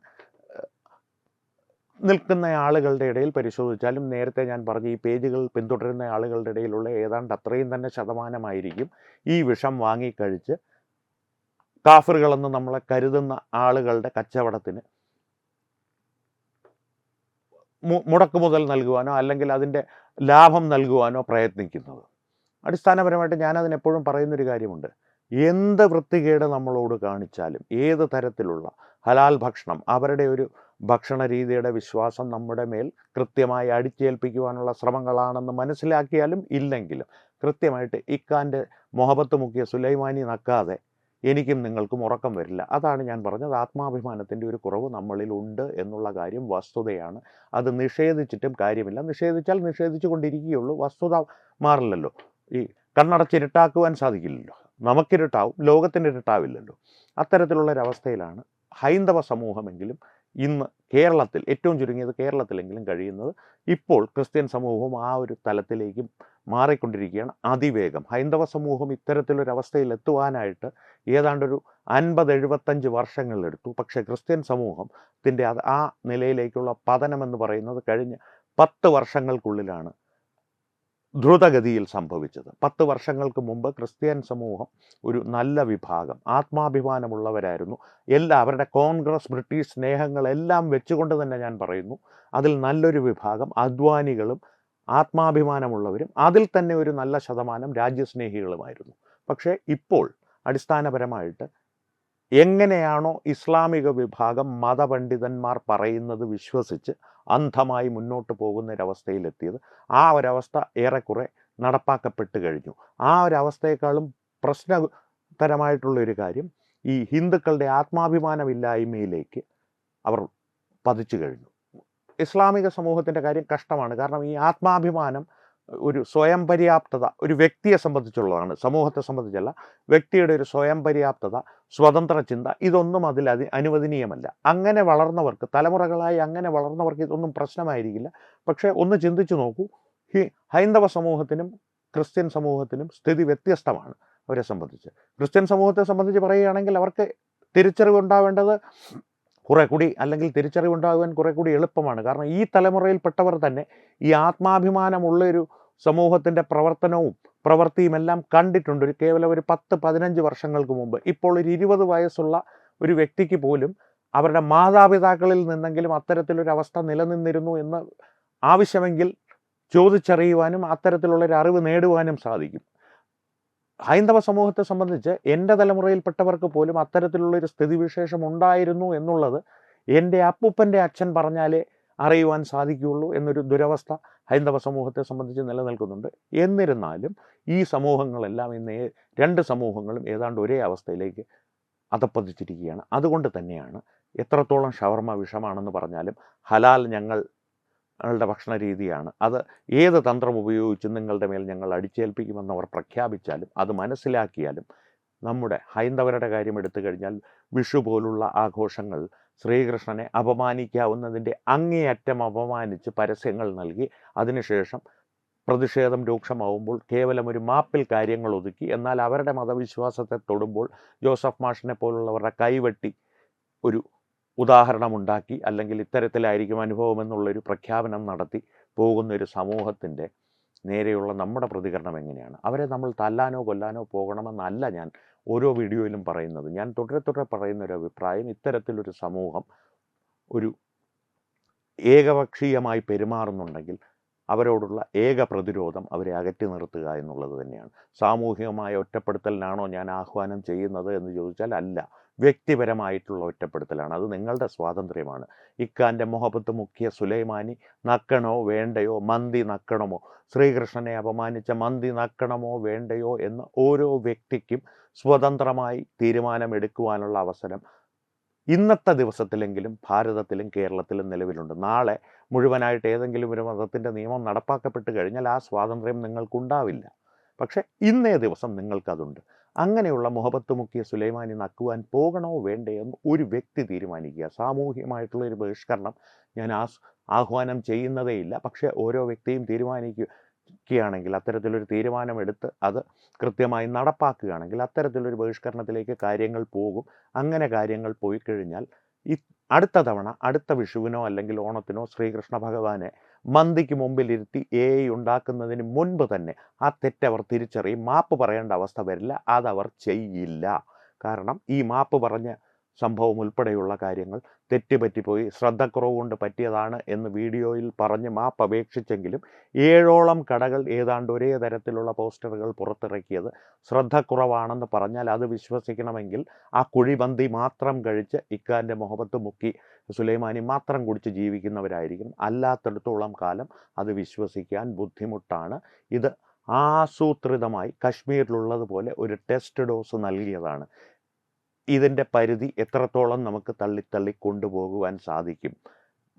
നിൽക്കുന്ന ആളുകളുടെ ഇടയിൽ പരിശോധിച്ചാലും നേരത്തെ ഞാൻ പറഞ്ഞ ഈ പേജുകൾ പിന്തുടരുന്ന ആളുകളുടെ ഇടയിലുള്ള ഏതാണ്ട് അത്രയും തന്നെ ശതമാനമായിരിക്കും ഈ വിഷം വാങ്ങിക്കഴിച്ച് കാഫറുകളെന്ന് നമ്മളെ കരുതുന്ന ആളുകളുടെ കച്ചവടത്തിന് മുടക്കുമുതൽ നൽകുവാനോ അല്ലെങ്കിൽ അതിൻ്റെ ലാഭം നൽകുവാനോ പ്രയത്നിക്കുന്നത്. അടിസ്ഥാനപരമായിട്ട് ഞാനതിനെപ്പോഴും പറയുന്നൊരു കാര്യമുണ്ട്. എന്ത് വൃത്തികേട് നമ്മളോട് കാണിച്ചാലും, ഏത് തരത്തിലുള്ള ഹലാൽ ഭക്ഷണം, അവരുടെ ഒരു ഭക്ഷണ രീതിയുടെ വിശ്വാസം നമ്മുടെ മേൽ കൃത്യമായി അടിച്ചേൽപ്പിക്കുവാനുള്ള ശ്രമങ്ങളാണെന്ന് മനസ്സിലാക്കിയാലും ഇല്ലെങ്കിലും കൃത്യമായിട്ട് ഇക്കാൻ്റെ മുഹബത്ത് മുക്കിയ സുലൈമാനി നക്കാതെ എനിക്കും നിങ്ങൾക്കും ഉറക്കം വരില്ല. അതാണ് ഞാൻ പറഞ്ഞത്. ആത്മാഭിമാനത്തിൻ്റെ ഒരു കുറവ് നമ്മളിൽ ഉണ്ട് എന്നുള്ള കാര്യം വസ്തുതയാണ്. അത് നിഷേധിച്ചിട്ടും കാര്യമില്ല. നിഷേധിച്ചാൽ നിഷേധിച്ചു കൊണ്ടിരിക്കുകയുള്ളൂ. വസ്തുത മാറില്ലല്ലോ. ഈ കണ്ണടച്ചിരുട്ടാക്കുവാൻ സാധിക്കില്ലല്ലോ. നമുക്കിരുട്ടാവും, ലോകത്തിന് ഇരുട്ടാവില്ലല്ലോ. അത്തരത്തിലുള്ളൊരവസ്ഥയിലാണ് ഹൈന്ദവ സമൂഹമെങ്കിലും ഇന്ന് കേരളത്തിൽ, ഏറ്റവും ചുരുങ്ങിയത് കേരളത്തിലെങ്കിലും കഴിയുന്നത്. ഇപ്പോൾ ക്രിസ്ത്യൻ സമൂഹവും ആ ഒരു തലത്തിലേക്ക് മാറിക്കൊണ്ടിരിക്കുകയാണ് അതിവേഗം. ഹൈന്ദവ സമൂഹം ഇത്തരത്തിലൊരവസ്ഥയിൽ എത്തുവാനായിട്ട് ഏതാണ്ടൊരു 50-75 വർഷങ്ങളെടുത്തു. പക്ഷേ ക്രിസ്ത്യൻ സമൂഹത്തിൻ്റെ ആ നിലയിലേക്കുള്ള പതനമെന്ന് പറയുന്നത് കഴിഞ്ഞ 10 വർഷങ്ങൾക്കുള്ളിലാണ് ദ്രുതഗതിയിൽ സംഭവിച്ചത്. 10 വർഷങ്ങൾക്ക് മുമ്പ് ക്രിസ്ത്യൻ സമൂഹം ഒരു നല്ല വിഭാഗം ആത്മാഭിമാനമുള്ളവരായിരുന്നു. അവരുടെ കോൺഗ്രസ് ബ്രിട്ടീഷ് സ്നേഹങ്ങളെല്ലാം വെച്ചുകൊണ്ട് തന്നെ ഞാൻ പറയുന്നു, അതിൽ നല്ലൊരു വിഭാഗം അധ്വാനികളും ആത്മാഭിമാനമുള്ളവരും അതിൽ തന്നെ ഒരു നല്ല ശതമാനം രാജ്യസ്നേഹികളുമായിരുന്നു. പക്ഷേ ഇപ്പോൾ അടിസ്ഥാനപരമായിട്ട് എങ്ങനെയാണോ ഇസ്ലാമിക വിഭാഗം മതപണ്ഡിതന്മാർ പറയുന്നത് വിശ്വസിച്ച് അന്ധമായി മുന്നോട്ട് പോകുന്നൊരവസ്ഥയിലെത്തിയത്, ആ ഒരവസ്ഥ ഏറെക്കുറെ നടപ്പാക്കപ്പെട്ട് കഴിഞ്ഞു. ആ ഒരവസ്ഥയെക്കാളും പ്രശ്നതരമായിട്ടുള്ളൊരു കാര്യം ഈ ഹിന്ദുക്കളുടെ ആത്മാഭിമാനമില്ലായ്മയിലേക്ക് അവർ പതിച്ചു കഴിഞ്ഞു. ഇസ്ലാമിക സമൂഹത്തിൻ്റെ കാര്യം കഷ്ടമാണ്. കാരണം ഈ ആത്മാഭിമാനം ഒരു സ്വയം പര്യാപ്തത ഒരു വ്യക്തിയെ സംബന്ധിച്ചുള്ളതാണ്, സമൂഹത്തെ സംബന്ധിച്ചല്ല. വ്യക്തിയുടെ ഒരു സ്വയം പര്യാപ്തത, സ്വതന്ത്ര ചിന്ത, ഇതൊന്നും അതിൽ അനുവദനീയമല്ല. അങ്ങനെ വളർന്നവർക്ക്, തലമുറകളായി അങ്ങനെ വളർന്നവർക്ക് ഇതൊന്നും പ്രശ്നമായിരിക്കില്ല. പക്ഷേ ഒന്ന് ചിന്തിച്ചു നോക്കൂ, ഹൈന്ദവ സമൂഹത്തിനും ക്രിസ്ത്യൻ സമൂഹത്തിനും സ്ഥിതി വ്യത്യസ്തമാണ്. അവരെ സംബന്ധിച്ച്, ക്രിസ്ത്യൻ സമൂഹത്തെ സംബന്ധിച്ച് പറയുകയാണെങ്കിൽ അവർക്ക് തിരിച്ചറിവുണ്ടാവേണ്ടത് കുറെ കൂടി, അല്ലെങ്കിൽ തിരിച്ചറിവുണ്ടാകുവാൻ കുറെ കൂടി എളുപ്പമാണ്. കാരണം ഈ തലമുറയിൽപ്പെട്ടവർ തന്നെ ഈ ആത്മാഭിമാനമുള്ളൊരു സമൂഹത്തിൻ്റെ പ്രവർത്തനവും പ്രവൃത്തിയും എല്ലാം കണ്ടിട്ടുണ്ട്. കേവലം ഒരു 10-15 വർഷങ്ങൾക്ക് മുമ്പ്. ഇപ്പോൾ ഒരു 20 വയസ്സുള്ള ഒരു വ്യക്തിക്ക് പോലും അവരുടെ മാതാപിതാക്കളിൽ നിന്നെങ്കിലും അത്തരത്തിലൊരവസ്ഥ നിലനിന്നിരുന്നു എന്ന് ആവശ്യമെങ്കിൽ ചോദിച്ചറിയുവാനും അത്തരത്തിലുള്ളൊരു അറിവ് നേടുവാനും സാധിക്കും. ഹൈന്ദവ സമൂഹത്തെ സംബന്ധിച്ച് എൻ്റെ തലമുറയിൽപ്പെട്ടവർക്ക് പോലും അത്തരത്തിലുള്ളൊരു സ്ഥിതിവിശേഷം ഉണ്ടായിരുന്നു എന്നുള്ളത് എൻ്റെ അപ്പൂപ്പൻ്റെ അച്ഛൻ പറഞ്ഞാലേ അറിയുവാൻ സാധിക്കുകയുള്ളൂ എന്നൊരു ദുരവസ്ഥ ഹൈന്ദവ സമൂഹത്തെ സംബന്ധിച്ച് നിലനിൽക്കുന്നുണ്ട്. എന്നിരുന്നാലും ഈ സമൂഹങ്ങളെല്ലാം ഇന്ന് 2 സമൂഹങ്ങളും ഏതാണ്ട് ഒരേ അവസ്ഥയിലേക്ക് അധപ്പതിച്ചിരിക്കുകയാണ്. അതുകൊണ്ട് തന്നെയാണ് എത്രത്തോളം ഷവർമ വിഷമാണെന്ന് പറഞ്ഞാലും ഹലാൽ ഞങ്ങളുടെ ഭക്ഷണ രീതിയാണ്, അത് ഏത് തന്ത്രം ഉപയോഗിച്ചും നിങ്ങളുടെ മേൽ ഞങ്ങൾ അടിച്ചേൽപ്പിക്കുമെന്ന് അവർ പ്രഖ്യാപിച്ചാലും, അത് മനസ്സിലാക്കിയാലും, നമ്മുടെ ഹൈന്ദവരുടെ കാര്യം എടുത്തു കഴിഞ്ഞാൽ വിഷു പോലുള്ള ആഘോഷങ്ങൾ ശ്രീകൃഷ്ണനെ അപമാനിക്കാവുന്നതിൻ്റെ അങ്ങേയറ്റം അപമാനിച്ച് പരസ്യങ്ങൾ നൽകി അതിനുശേഷം പ്രതിഷേധം രൂക്ഷമാവുമ്പോൾ കേവലം ഒരു മാപ്പിൽ കാര്യങ്ങൾ ഒതുക്കി, എന്നാൽ അവരുടെ മതവിശ്വാസത്തെ തൊടുമ്പോൾ ജോസഫ് മാഷിനെ പോലുള്ളവരുടെ കൈവെട്ടി ഒരു ഉദാഹരണമുണ്ടാക്കി, അല്ലെങ്കിൽ ഇത്തരത്തിലായിരിക്കും അനുഭവം എന്നുള്ളൊരു പ്രഖ്യാപനം നടത്തി പോകുന്നൊരു സമൂഹത്തിൻ്റെ നേരെയുള്ള നമ്മുടെ പ്രതികരണം എങ്ങനെയാണ്? അവരെ നമ്മൾ തല്ലാനോ കൊല്ലാനോ പോകണമെന്നല്ല ഞാൻ ഓരോ വീഡിയോയിലും പറയുന്നത്. ഞാൻ തുടരെ പറയുന്ന ഒരു അഭിപ്രായം, ഇത്തരത്തിലൊരു സമൂഹം ഒരു ഏകപക്ഷീയമായി പെരുമാറുന്നുണ്ടെങ്കിൽ അവരോടുള്ള ഏക പ്രതിരോധം അവരെ അകറ്റി നിർത്തുക എന്നുള്ളത് തന്നെയാണ്. സാമൂഹികമായ ഒറ്റപ്പെടുത്തലിനാണോ ഞാൻ ആഹ്വാനം ചെയ്യുന്നത് എന്ന് ചോദിച്ചാൽ അല്ല, വ്യക്തിപരമായിട്ടുള്ള ഒറ്റപ്പെടുത്തലാണ്. അത് നിങ്ങളുടെ സ്വാതന്ത്ര്യമാണ്. ഇക്കാൻ്റെ മുഹബത്ത് മുക്കിയ സുലൈമാനി നക്കണോ വേണ്ടയോ, മന്തി നക്കണമോ, ശ്രീകൃഷ്ണനെ അപമാനിച്ച മന്തി നക്കണമോ വേണ്ടയോ എന്ന് ഓരോ വ്യക്തിക്കും സ്വതന്ത്രമായി തീരുമാനമെടുക്കുവാനുള്ള അവസരം ഇന്നത്തെ ദിവസത്തിലെങ്കിലും ഭാരതത്തിലും കേരളത്തിലും നിലവിലുണ്ട്. നാളെ മുഴുവനായിട്ട് ഏതെങ്കിലും ഒരു മതത്തിൻ്റെ നിയമം നടപ്പാക്കപ്പെട്ട് കഴിഞ്ഞാൽ ആ സ്വാതന്ത്ര്യം നിങ്ങൾക്കുണ്ടാവില്ല. പക്ഷെ ഇന്നേ ദിവസം നിങ്ങൾക്കതുണ്ട്. അങ്ങനെയുള്ള മുഹബത്ത് മുക്കിയ സുലൈമാനി നക്കുവാൻ പോകണോ വേണ്ടയോ എന്ന് ഒരു വ്യക്തി തീരുമാനിക്കുക. സാമൂഹികമായിട്ടുള്ള ഒരു ബഹിഷ്കരണം ഞാൻ ആഹ്വാനം ചെയ്യുന്നതേയില്ല. പക്ഷേ ഓരോ വ്യക്തിയും തീരുമാനിക്കുകയാണെങ്കിൽ, അത്തരത്തിലൊരു തീരുമാനമെടുത്ത് അത് കൃത്യമായി നടപ്പാക്കുകയാണെങ്കിൽ അത്തരത്തിലൊരു ബഹിഷ്കരണത്തിലേക്ക് കാര്യങ്ങൾ പോകും. അങ്ങനെ കാര്യങ്ങൾ പോയി കഴിഞ്ഞാൽ അടുത്ത തവണ അടുത്ത വിഷുവിനോ അല്ലെങ്കിൽ ഓണത്തിനോ ശ്രീകൃഷ്ണ ഭഗവാനെ മന്തിക്ക് മുമ്പിലിരുത്തി ഉണ്ടാക്കുന്നതിന് മുൻപ് തന്നെ ആ തെറ്റവർ തിരിച്ചറിയും. മാപ്പ് പറയേണ്ട അവസ്ഥ വരില്ല, അതവർ ചെയ്യില്ല. കാരണം ഈ മാപ്പ് പറഞ്ഞ സംഭവം ഉൾപ്പെടെയുള്ള കാര്യങ്ങൾ തെറ്റുപറ്റിപ്പോയി, ശ്രദ്ധക്കുറവ് കൊണ്ട് പറ്റിയതാണ് എന്ന് വീഡിയോയിൽ പറഞ്ഞ് മാപ്പ് അപേക്ഷിച്ചെങ്കിലും 7ഓളം കടകൾ ഏതാണ്ട് ഒരേ തരത്തിലുള്ള പോസ്റ്ററുകൾ പുറത്തിറക്കിയത് ശ്രദ്ധക്കുറവാണെന്ന് പറഞ്ഞാൽ അത് വിശ്വസിക്കണമെങ്കിൽ ആ കുഴിമന്തി മാത്രം കഴിച്ച് ഇക്കാൻ്റെ മുഹബത്ത് മുക്കി സുലൈമാനി മാത്രം കുടിച്ച് ജീവിക്കുന്നവരായിരിക്കും. അല്ലാത്തിടത്തോളം കാലം അത് വിശ്വസിക്കാൻ ബുദ്ധിമുട്ടാണ്. ഇത് ആസൂത്രിതമായി കശ്മീരിലുള്ളതുപോലെ ഒരു ടെസ്റ്റ് ഡോസ് നൽകിയതാണ്. ഇതിൻ്റെ പരിധി എത്രത്തോളം നമുക്ക് തള്ളി കൊണ്ടുപോകുവാൻ സാധിക്കും?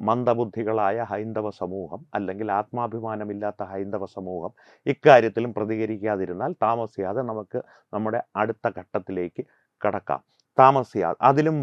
മന്ദബുദ്ധികളായ ഹൈന്ദവ സമൂഹം അല്ലെങ്കിൽ ആത്മാഭിമാനമില്ലാത്ത ഹൈന്ദവ സമൂഹം ഇക്കാര്യത്തിലും പ്രതികരിക്കാതിരുന്നാൽ താമസിയാതെ നമുക്ക് നമ്മുടെ അടുത്ത ഘട്ടത്തിലേക്ക് കടക്കാം. താമസിയാതെ അതിലും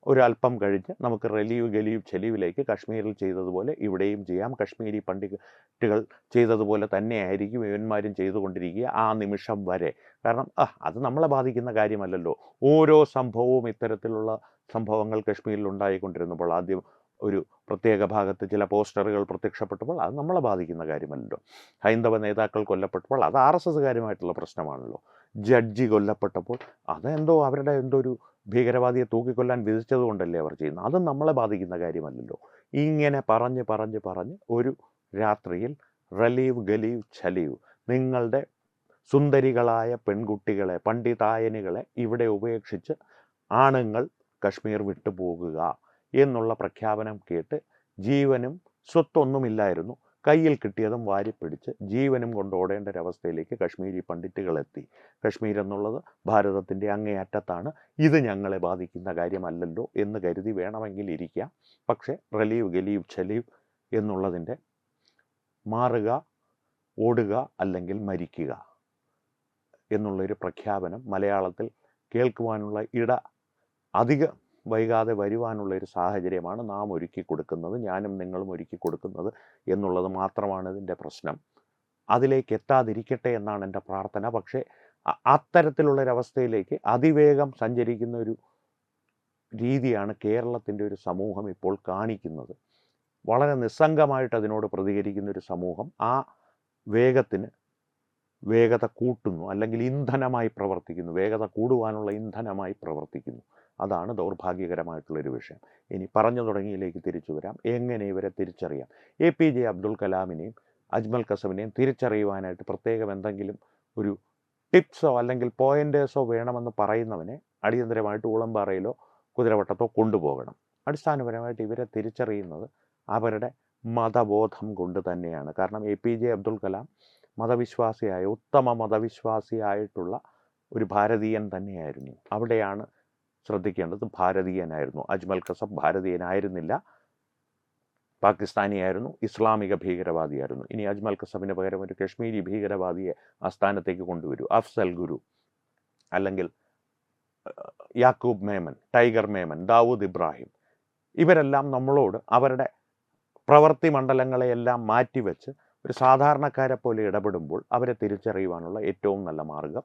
ഒരല്പം കഴിഞ്ഞ് നമുക്ക് റലീവ് ഗലീവ് ചെലീവിലേക്ക് കശ്മീരിൽ ചെയ്തതുപോലെ ഇവിടെയും ചെയ്യാം. കശ്മീരി പണ്ഡിറ്റുകൾ ചെയ്തതുപോലെ തന്നെയായിരിക്കും ഇവന്മാരും ചെയ്തുകൊണ്ടിരിക്കുക ആ നിമിഷം വരെ. കാരണം അത് നമ്മളെ ബാധിക്കുന്ന കാര്യമല്ലല്ലോ. ഓരോ സംഭവവും ഇത്തരത്തിലുള്ള സംഭവങ്ങൾ കശ്മീരിൽ ഉണ്ടായിക്കൊണ്ടിരുന്നപ്പോൾ ആദ്യം ഒരു പ്രത്യേക ഭാഗത്ത് ചില പോസ്റ്ററുകൾ പ്രത്യക്ഷപ്പെട്ടപ്പോൾ അത് നമ്മളെ ബാധിക്കുന്ന കാര്യമല്ലല്ലോ. ഹൈന്ദവ നേതാക്കൾ കൊല്ലപ്പെട്ടപ്പോൾ അത് RSSകാരുമായിട്ടുള്ള പ്രശ്നമാണല്ലോ. ജഡ്ജി കൊല്ലപ്പെട്ടപ്പോൾ അതെന്തോ അവരുടെ ഒരു ഭീകരവാദിയെ തൂക്കിക്കൊല്ലാൻ വിധിച്ചത് കൊണ്ടല്ലേ അവർ ചെയ്യുന്നത്. അതും നമ്മളെ ബാധിക്കുന്ന കാര്യമല്ലല്ലോ. ഇങ്ങനെ പറഞ്ഞ് ഒരു രാത്രിയിൽ റലീവ് ഗലീവ് ഛലീവ് നിങ്ങളുടെ സുന്ദരികളായ പെൺകുട്ടികളെ, പണ്ഡിതായനികളെ ഇവിടെ ഉപേക്ഷിച്ച് ആണുങ്ങൾ കശ്മീർ വിട്ടുപോകുക എന്നുള്ള പ്രഖ്യാപനം കേട്ട് ജീവനും സ്വത്തൊന്നുമില്ലായിരുന്നു, കയ്യിൽ കിട്ടിയതും വാരിപ്പിടിച്ച് ജീവനും കൊണ്ടോടേണ്ട ഒരവസ്ഥയിലേക്ക് കശ്മീരി പണ്ഡിറ്റുകളെത്തി. കശ്മീർ എന്നുള്ളത് ഭാരതത്തിൻ്റെ അങ്ങേയറ്റത്താണ്, ഇത് ഞങ്ങളെ ബാധിക്കുന്ന കാര്യമല്ലല്ലോ എന്ന് കരുതി വേണമെങ്കിൽ ഇരിക്കാം. പക്ഷേ റലീവ് ഗലീവ് ഛലീവ് എന്നുള്ളതിൻ്റെ മാറുക, ഓടുക അല്ലെങ്കിൽ മരിക്കുക എന്നുള്ളൊരു പ്രഖ്യാപനം മലയാളത്തിൽ കേൾക്കുവാനുള്ള അധികം വൈകാതെ വരുവാനുള്ള ഒരു സാഹചര്യമാണ് നാം ഒരുക്കി കൊടുക്കുന്നത്, ഞാനും നിങ്ങളും ഒരുക്കി കൊടുക്കുന്നത് എന്നുള്ളത് മാത്രമാണ് ഇതിൻ്റെ പ്രശ്നം. അതിലേക്ക് എത്താതിരിക്കട്ടെ എന്നാണ് എൻ്റെ പ്രാർത്ഥന. പക്ഷേ അത്തരത്തിലുള്ളൊരവസ്ഥയിലേക്ക് അതിവേഗം സഞ്ചരിക്കുന്ന ഒരു രീതിയാണ് കേരളത്തിൻ്റെ ഒരു സമൂഹം ഇപ്പോൾ കാണിക്കുന്നത്. വളരെ നിസ്സംഗമായിട്ട് അതിനോട് പ്രതികരിക്കുന്ന ഒരു സമൂഹം ആ വേഗത കൂട്ടുന്നു, അല്ലെങ്കിൽ ഇന്ധനമായി പ്രവർത്തിക്കുന്നു, വേഗത കൂടുവാനുള്ള ഇന്ധനമായി പ്രവർത്തിക്കുന്നു. അതാണ് ദൗർഭാഗ്യകരമായിട്ടുള്ളൊരു വിഷയം. ഇനി പറഞ്ഞു തുടങ്ങിയിലേക്ക് തിരിച്ചു വരാം. എങ്ങനെ ഇവരെ തിരിച്ചറിയാം? APJ അബ്ദുൽ കലാമിനെയും അജ്മൽ കസബിനെയും തിരിച്ചറിയുവാനായിട്ട് പ്രത്യേകം എന്തെങ്കിലും ഒരു ടിപ്സോ അല്ലെങ്കിൽ പോയിൻറ്റേഴ്സോ വേണമെന്ന് പറയുന്നവനെ അടിയന്തരമായിട്ട് ഊളംപാറയിലോ കുതിരവട്ടത്തോ കൊണ്ടുപോകണം. അടിസ്ഥാനപരമായിട്ട് ഇവരെ തിരിച്ചറിയുന്നത് അവരുടെ മതബോധം കൊണ്ട് തന്നെയാണ്. കാരണം APJ അബ്ദുൽ കലാം ഉത്തമ മതവിശ്വാസിയായിട്ടുള്ള ഒരു ഭാരതീയൻ തന്നെയായിരുന്നു. അവിടെയാണ് ശ്രദ്ധിക്കേണ്ടത്. ഭാരതീയനായിരുന്നു. അജ്മൽ കസബ് ഭാരതീയനായിരുന്നില്ല, പാകിസ്ഥാനിയായിരുന്നു, ഇസ്ലാമിക ഭീകരവാദിയായിരുന്നു. ഇനി അജ്മൽ കസബിന് പകരം ഒരു കശ്മീരി ഭീകരവാദിയെ ആ സ്ഥാനത്തേക്ക് കൊണ്ടുവരൂ. അഫ്സൽ ഗുരു അല്ലെങ്കിൽ യാക്കൂബ് മേമൻ, ടൈഗർ മേമൻ, ദാവൂദ് ഇബ്രാഹിം, ഇവരെല്ലാം നമ്മളോട് അവരുടെ പ്രവൃത്തി മണ്ഡലങ്ങളെയെല്ലാം മാറ്റിവെച്ച് ഒരു സാധാരണക്കാരെ പോലെ ഇടപെടുമ്പോൾ അവരെ തിരിച്ചറിയുവാനുള്ള ഏറ്റവും നല്ല മാർഗം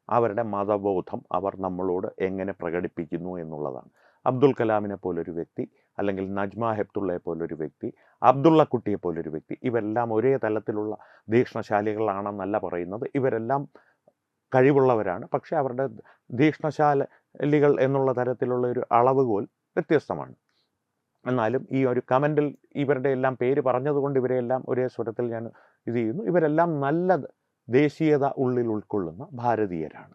അവരുടെ മതബോധം അവർ നമ്മളോട് എങ്ങനെ പ്രകടിപ്പിക്കുന്നു എന്നുള്ളതാണ്. അബ്ദുൽ കലാമിനെ പോലൊരു വ്യക്തി, അല്ലെങ്കിൽ നജ്മ ഹെപ്തുള്ളയെ പോലൊരു വ്യക്തി, അബ്ദുള്ള കുട്ടിയെ പോലൊരു വ്യക്തി, ഇവരെല്ലാം ഒരേ തലത്തിലുള്ള തീക്ഷ്ണശാലികളാണെന്നല്ല പറയുന്നത്. ഇവരെല്ലാം കഴിവുള്ളവരാണ്. പക്ഷേ അവരുടെ തീക്ഷ്ണശാലികൾ എന്നുള്ള തരത്തിലുള്ള ഒരു അളവുകോൽ വ്യത്യസ്തമാണ്. എന്നാലും ഈ ഒരു കമൻറ്റിൽ ഇവരുടെ എല്ലാം പേര് പറഞ്ഞതുകൊണ്ട് ഇവരെല്ലാം ഒരേ സ്വരത്തിൽ ഞാൻ ഇത് ചെയ്യുന്നു. ഇവരെല്ലാം നല്ല ദേശീയത ഉള്ളിൽ ഉൾക്കൊള്ളുന്ന ഭാരതീയരാണ്.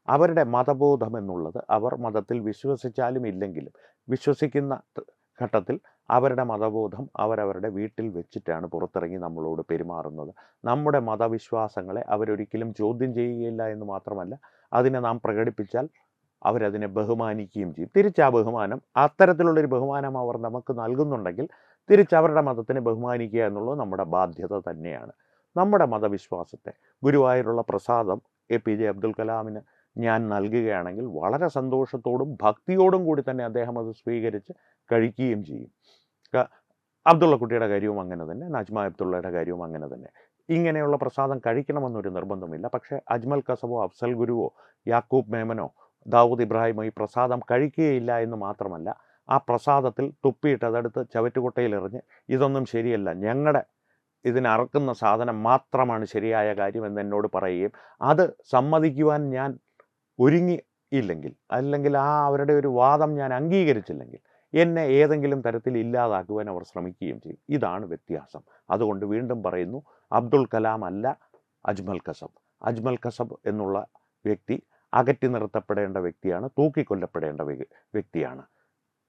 അവരുടെ മതബോധം എന്നുള്ളത് അവർ മതത്തിൽ വിശ്വസിച്ചാലും ഇല്ലെങ്കിലും വിശ്വസിക്കുന്ന ഘട്ടത്തിൽ അവരുടെ മതബോധം അവരവരുടെ വീട്ടിൽ വെച്ചിട്ടാണ് പുറത്തിറങ്ങി നമ്മളോട് പെരുമാറുന്നത്. നമ്മുടെ മതവിശ്വാസങ്ങളെ അവരൊരിക്കലും ചോദ്യം ചെയ്യുകയില്ല എന്ന് മാത്രമല്ല, അതിനെ നാം പ്രകടിപ്പിച്ചാൽ അവരതിനെ ബഹുമാനിക്കുകയും ചെയ്യും. തിരിച്ച് ആ ബഹുമാനം, അത്തരത്തിലുള്ളൊരു ബഹുമാനം അവർ നമുക്ക് നൽകുന്നുണ്ടെങ്കിൽ തിരിച്ച് അവരുടെ മതത്തിനെ ബഹുമാനിക്കുക എന്നുള്ളത് നമ്മുടെ ബാധ്യത തന്നെയാണ്. നമ്മുടെ മതവിശ്വാസത്തെ, ഗുരുവായൂരുള്ള പ്രസാദം APJ അബ്ദുൽ കലാമിന് ഞാൻ നൽകുകയാണെങ്കിൽ വളരെ സന്തോഷത്തോടും ഭക്തിയോടും കൂടി തന്നെ അദ്ദേഹം അത് സ്വീകരിച്ച് കഴിക്കുകയും ചെയ്യും. അബ്ദുള്ള കുട്ടിയുടെ കാര്യവും അങ്ങനെ തന്നെ, നജ്മ അബ്ദുള്ളയുടെ കാര്യവും അങ്ങനെ തന്നെ. ഇങ്ങനെയുള്ള പ്രസാദം കഴിക്കണമെന്നൊരു നിർബന്ധമില്ല. പക്ഷേ അജ്മൽ കസബോ അഫ്സൽ ഗുരുവോ യാക്കൂബ് മേമനോ ദാവൂദ് ഇബ്രാഹിമോ ഈ പ്രസാദം കഴിക്കുകയില്ല എന്ന് മാത്രമല്ല, ആ പ്രസാദത്തിൽ തുപ്പിയിട്ട് അതെടുത്ത് ചവറ്റുകുട്ടയിലെറിഞ്ഞ് ഇതൊന്നും ശരിയല്ല, ഞങ്ങളുടെ ഇതിനറക്കുന്ന സാധനം മാത്രമാണ് ശരിയായ കാര്യം എന്ന് എന്നോട് പറയുകയും അത് സമ്മതിക്കുവാൻ ഞാൻ ഒരുങ്ങിയില്ലെങ്കിൽ, അല്ലെങ്കിൽ അവരുടെ ഒരു വാദം ഞാൻ അംഗീകരിച്ചില്ലെങ്കിൽ എന്നെ ഏതെങ്കിലും തരത്തിൽ ഇല്ലാതാക്കുവാൻ അവർ ശ്രമിക്കുകയും ചെയ്യും. ഇതാണ് വ്യത്യാസം. അതുകൊണ്ട് വീണ്ടും പറയുന്നു, അബ്ദുൽ കലാം അല്ല അജ്മൽ കസബ്. അജ്മൽ കസബ് എന്നുള്ള വ്യക്തി അകറ്റി നിർത്തപ്പെടേണ്ട വ്യക്തിയാണ്, തൂക്കിക്കൊല്ലപ്പെടേണ്ട വ്യക്തിയാണ്.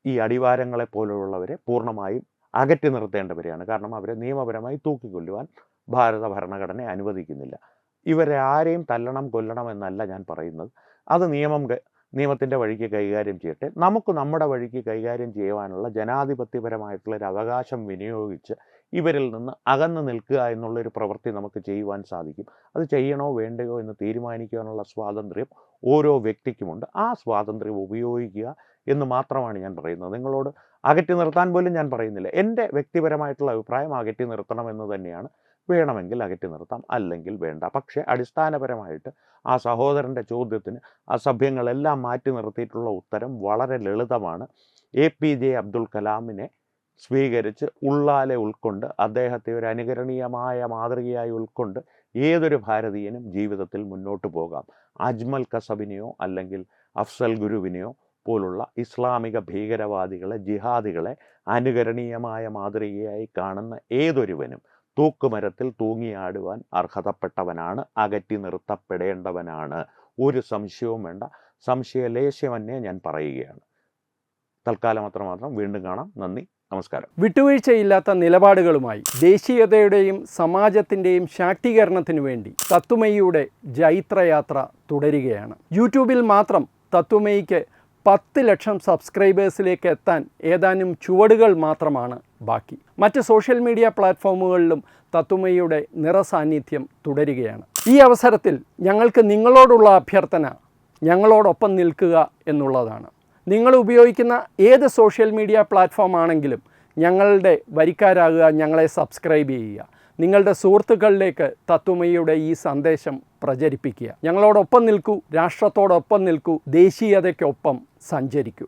ഈ അടിവാരങ്ങളെ പോലെയുള്ളവരെ പൂർണ്ണമായും അകറ്റി നിർത്തേണ്ടവരെയാണ്. കാരണം അവരെ നിയമപരമായി തൂക്കിക്കൊല്ലുവാൻ ഭാരത ഭരണഘടന അനുവദിക്കുന്നില്ല. ഇവരെ ആരെയും തല്ലണം കൊല്ലണം എന്നല്ല ഞാൻ പറയുന്നത്. അത് നിയമത്തിൻ്റെ വഴിക്ക് കൈകാര്യം ചെയ്യട്ടെ. നമുക്ക് നമ്മുടെ വഴിക്ക് കൈകാര്യം ചെയ്യുവാനുള്ള ജനാധിപത്യപരമായിട്ടുള്ളൊരു അവകാശം വിനിയോഗിച്ച് ഇവരിൽ നിന്ന് അകന്നു നിൽക്കുക എന്നുള്ളൊരു പ്രവൃത്തി നമുക്ക് ചെയ്യുവാൻ സാധിക്കും. അത് ചെയ്യണോ വേണ്ടയോ എന്ന് തീരുമാനിക്കാനുള്ള സ്വാതന്ത്ര്യം ഓരോ വ്യക്തിക്കുമുണ്ട്. ആ സ്വാതന്ത്ര്യം ഉപയോഗിക്കുക എന്ന് മാത്രമാണ് ഞാൻ പറയുന്നത്. നിങ്ങളോട് അകറ്റി നിർത്താൻ പോലും ഞാൻ പറയുന്നില്ല. എൻ്റെ വ്യക്തിപരമായിട്ടുള്ള അഭിപ്രായം അകറ്റി നിർത്തണമെന്ന് തന്നെയാണ്. വേണമെങ്കിൽ അകറ്റി നിർത്താം, അല്ലെങ്കിൽ വേണ്ട. പക്ഷേ അടിസ്ഥാനപരമായിട്ട് ആ സഹോദരൻ്റെ ചോദ്യത്തിന് അസഭ്യങ്ങളെല്ലാം മാറ്റി നിർത്തിയിട്ടുള്ള ഉത്തരം വളരെ ലളിതമാണ്. APJ അബ്ദുൽ കലാമിനെ സ്വീകരിച്ച് ഉള്ളാലെ ഉൾക്കൊണ്ട് അദ്ദേഹത്തെ ഒരു അനുകരണീയമായ മാതൃകയായി ഉൾക്കൊണ്ട് ഏതൊരു ഭാരതീയനും ജീവിതത്തിൽ മുന്നോട്ട് പോകാം. അജ്മൽ കസബിനെയോ അല്ലെങ്കിൽ അഫ്സൽ ഗുരുവിനെയോ പോലുള്ള ഇസ്ലാമിക ഭീകരവാദികളെ, ജിഹാദികളെ അനുകരണീയമായ മാതൃകയായി കാണുന്ന ഏതൊരുവനും തൂക്കുമരത്തിൽ തൂങ്ങിയാടുവാൻ അർഹതപ്പെട്ടവനാണ്, അകറ്റി നിർത്തപ്പെടേണ്ടവനാണ്. ഒരു സംശയവും വേണ്ട. സംശയലേശമന്യേ ഞാൻ പറയുകയാണ്. തൽക്കാലം അത്രമാത്രം. വീണ്ടും കാണാം. നന്ദി, നമസ്കാരം. വിട്ടുവീഴ്ചയില്ലാത്ത നിലപാടുകളുമായി ദേശീയതയുടെയും സമാജത്തിൻ്റെയും ശാക്തീകരണത്തിനു വേണ്ടി തത്വമയിയുടെ ജൈത്രയാത്ര തുടരുകയാണ്. യൂട്യൂബിൽ മാത്രം തത്വമയിക്ക് 10 ലക്ഷം സബ്സ്ക്രൈബേഴ്സിലേക്ക് എത്താൻ ഏതാനും ചുവടുകൾ മാത്രമാണ് ബാക്കി. മറ്റ് സോഷ്യൽ മീഡിയ പ്ലാറ്റ്ഫോമുകളിലും തത്വമയിയുടെ നിറസാന്നിധ്യം തുടരുകയാണ്. ഈ അവസരത്തിൽ ഞങ്ങൾക്ക് നിങ്ങളോടുള്ള അഭ്യർത്ഥന ഞങ്ങളോടൊപ്പം നിൽക്കുക എന്നുള്ളതാണ്. നിങ്ങൾ ഉപയോഗിക്കുന്ന ഏത് സോഷ്യൽ മീഡിയ പ്ലാറ്റ്ഫോം ആണെങ്കിലും ഞങ്ങളുടെ വരിക്കാരാകുക, ഞങ്ങളെ സബ്സ്ക്രൈബ് ചെയ്യുക. നിങ്ങളുടെ സുഹൃത്തുക്കളിലേക്ക് തത്വമയിയുടെ ഈ സന്ദേശം പ്രചരിപ്പിക്കുക. ഞങ്ങളോടൊപ്പം നിൽക്കൂ, രാഷ്ട്രത്തോടൊപ്പം നിൽക്കൂ, ദേശീയതയ്ക്കൊപ്പം സഞ്ചരിക്കൂ.